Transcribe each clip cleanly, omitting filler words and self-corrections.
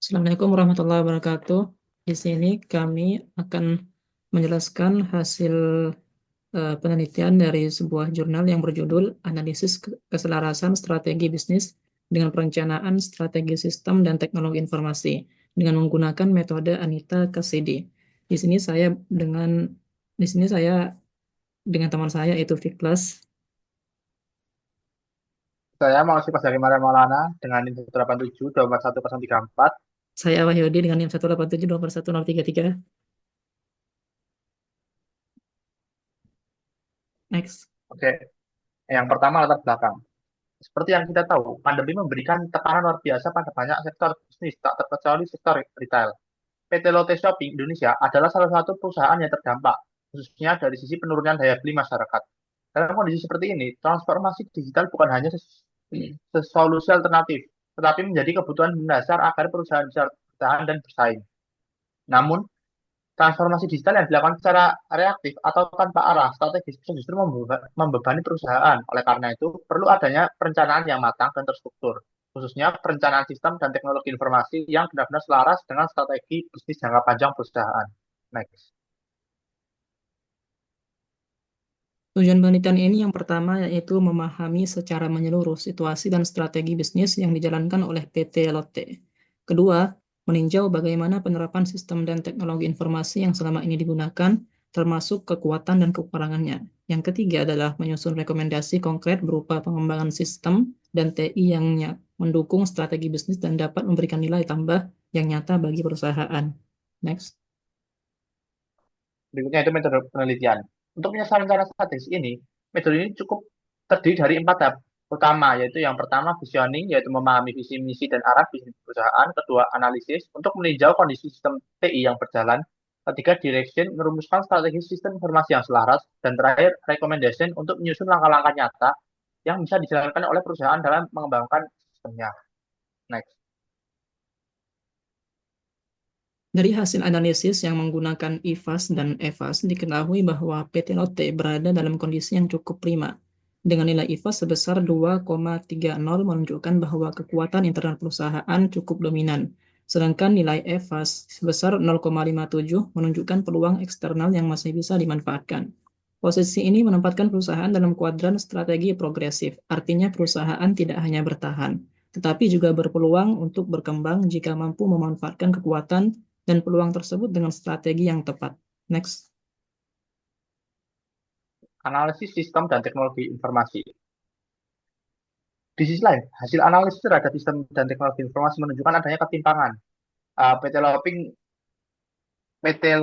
Assalamualaikum warahmatullahi wabarakatuh. Di sini kami akan menjelaskan hasil penelitian dari sebuah jurnal yang berjudul Analisis Keselarasan Strategi Bisnis dengan Perencanaan Strategi Sistem dan Teknologi Informasi dengan menggunakan metode Anita Cassidy. Di sini saya dengan di sini saya dengan teman saya yaitu Fiklas. Saya Mahasiswa Pasari Maulana dengan NIM 187241034. Saya Wahyudi dengan NIM 187241033. Next. Oke, yang pertama latar belakang. Seperti yang kita tahu, pandemi memberikan tekanan luar biasa pada banyak sektor bisnis, tak terkecuali sektor retail. PT Lotte Shopping Indonesia adalah salah satu perusahaan yang terdampak, khususnya dari sisi penurunan daya beli masyarakat. Dalam kondisi seperti ini, transformasi digital bukan hanya solusi alternatif, tetapi menjadi kebutuhan mendasar agar perusahaan bisa bertahan dan bersaing. Namun, transformasi digital yang dilakukan secara reaktif atau tanpa arah strategis bisa justru membebani perusahaan. Oleh karena itu, perlu adanya perencanaan yang matang dan terstruktur, khususnya perencanaan sistem dan teknologi informasi yang benar-benar selaras dengan strategi bisnis jangka panjang perusahaan. Next. Tujuan penelitian ini yang pertama yaitu memahami secara menyeluruh situasi dan strategi bisnis yang dijalankan oleh PT Lotte. Kedua, meninjau bagaimana penerapan sistem dan teknologi informasi yang selama ini digunakan, termasuk kekuatan dan kekurangannya. Yang ketiga adalah menyusun rekomendasi konkret berupa pengembangan sistem dan TI yang mendukung strategi bisnis dan dapat memberikan nilai tambah yang nyata bagi perusahaan. Next. Berikutnya itu metode penelitian. Untuk menyelesaikan rencana strategis ini, metode ini cukup terdiri dari 4 tahap utama, yaitu yang pertama visioning, yaitu memahami visi, misi, dan arah bisnis perusahaan. Kedua, analisis, untuk meninjau kondisi sistem TI yang berjalan. Ketiga, direction, merumuskan strategi sistem informasi yang selaras. Dan terakhir, recommendation, untuk menyusun langkah-langkah nyata yang bisa dijalankan oleh perusahaan dalam mengembangkan sistemnya. Next. Dari hasil analisis yang menggunakan IFAS dan EFAS, diketahui bahwa PT Lotte berada dalam kondisi yang cukup prima. Dengan nilai IFAS sebesar 2,30 menunjukkan bahwa kekuatan internal perusahaan cukup dominan. Sedangkan nilai EFAS sebesar 0,57 menunjukkan peluang eksternal yang masih bisa dimanfaatkan. Posisi ini menempatkan perusahaan dalam kuadran strategi progresif, artinya perusahaan tidak hanya bertahan, tetapi juga berpeluang untuk berkembang jika mampu memanfaatkan kekuatan dan peluang tersebut dengan strategi yang tepat. Next. Analisis sistem dan teknologi informasi. Di sisi lain, hasil analisis terhadap sistem dan teknologi informasi menunjukkan adanya ketimpangan. PT Loping, PT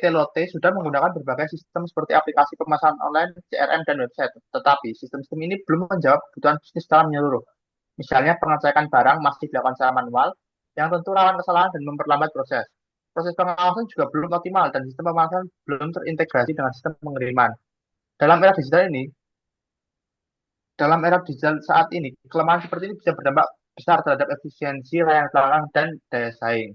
Lotte sudah menggunakan berbagai sistem seperti aplikasi pemasaran online, CRM, dan website. Tetapi sistem-sistem ini belum menjawab kebutuhan bisnis secara menyeluruh. Misalnya pengecekan barang masih dilakukan secara manual, yang tentu rawan kesalahan dan memperlambat proses. Proses pengawasan juga belum optimal dan sistem pemasaran belum terintegrasi dengan sistem pengiriman. Dalam era digital ini, dalam era digital saat ini, kelemahan seperti ini bisa berdampak besar terhadap efisiensi layanan pelanggan dan daya saing.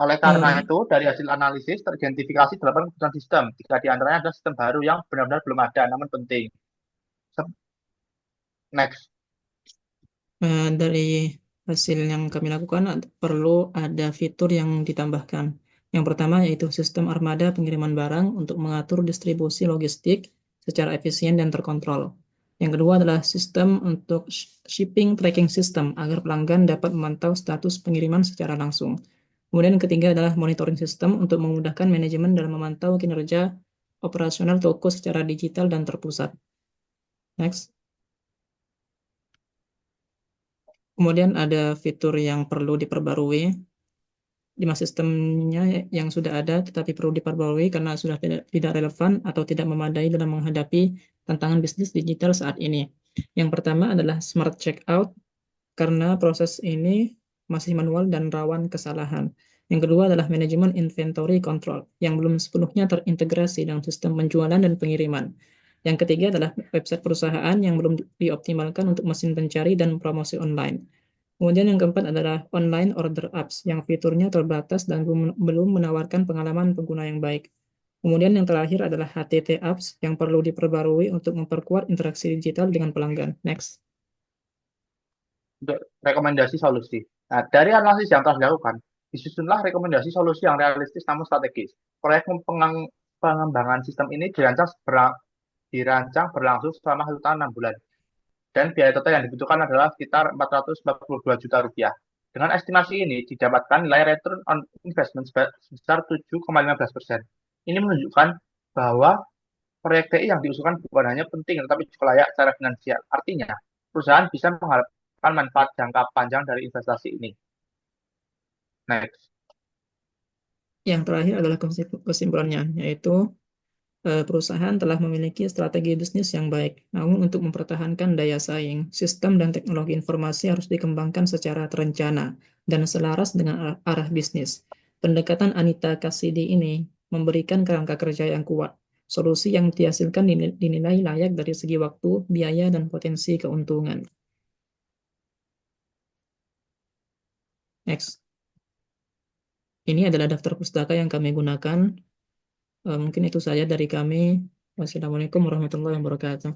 Oleh karena Eh, itu, dari hasil analisis teridentifikasi 8 kebutuhan sistem. 3 di antaranya adalah sistem baru yang benar-benar belum ada, namun penting. Next. dari hasil yang kami lakukan perlu ada fitur yang ditambahkan. Yang pertama yaitu sistem armada pengiriman barang untuk mengatur distribusi logistik secara efisien dan terkontrol. Yang kedua adalah sistem untuk shipping tracking system agar pelanggan dapat memantau status pengiriman secara langsung. Kemudian yang ketiga adalah monitoring system untuk memudahkan manajemen dalam memantau kinerja operasional toko secara digital dan terpusat. Next. Kemudian ada fitur yang perlu diperbarui di sistemnya yang sudah ada tetapi perlu diperbarui karena sudah tidak relevan atau tidak memadai dalam menghadapi tantangan bisnis digital saat ini. Yang pertama adalah Smart Checkout karena proses ini masih manual dan rawan kesalahan. Yang kedua adalah manajemen inventory control yang belum sepenuhnya terintegrasi dalam sistem penjualan dan pengiriman. Yang ketiga adalah website perusahaan yang belum dioptimalkan untuk mesin pencari dan promosi online. Kemudian yang keempat adalah online order apps yang fiturnya terbatas dan belum menawarkan pengalaman pengguna yang baik. Kemudian yang terakhir adalah HTT Apps yang perlu diperbarui untuk memperkuat interaksi digital dengan pelanggan. Next. Untuk rekomendasi solusi. Nah, dari analisis yang telah dilakukan, disusunlah rekomendasi solusi yang realistis namun strategis. Proyek pengembangan sistem ini dirancang berlangsung selama 1 tahun 6 bulan. Dan biaya total yang dibutuhkan adalah sekitar 442 juta rupiah. Dengan estimasi ini, didapatkan nilai return on investment sebesar 7,15%. Ini menunjukkan bahwa proyek TI yang diusulkan bukan hanya penting, tetapi juga layak secara finansial. Artinya, perusahaan bisa mengharapkan manfaat jangka panjang dari investasi ini. Next. Yang terakhir adalah kesimpulannya, yaitu perusahaan telah memiliki strategi bisnis yang baik. Namun untuk mempertahankan daya saing, sistem dan teknologi informasi harus dikembangkan secara terencana dan selaras dengan arah bisnis. Pendekatan Anita Cassidy ini memberikan kerangka kerja yang kuat. Solusi yang dihasilkan dinilai layak dari segi waktu, biaya, dan potensi keuntungan. Next. Ini adalah daftar pustaka yang kami gunakan. Mungkin itu saja dari kami. Wassalamualaikum warahmatullahi wabarakatuh.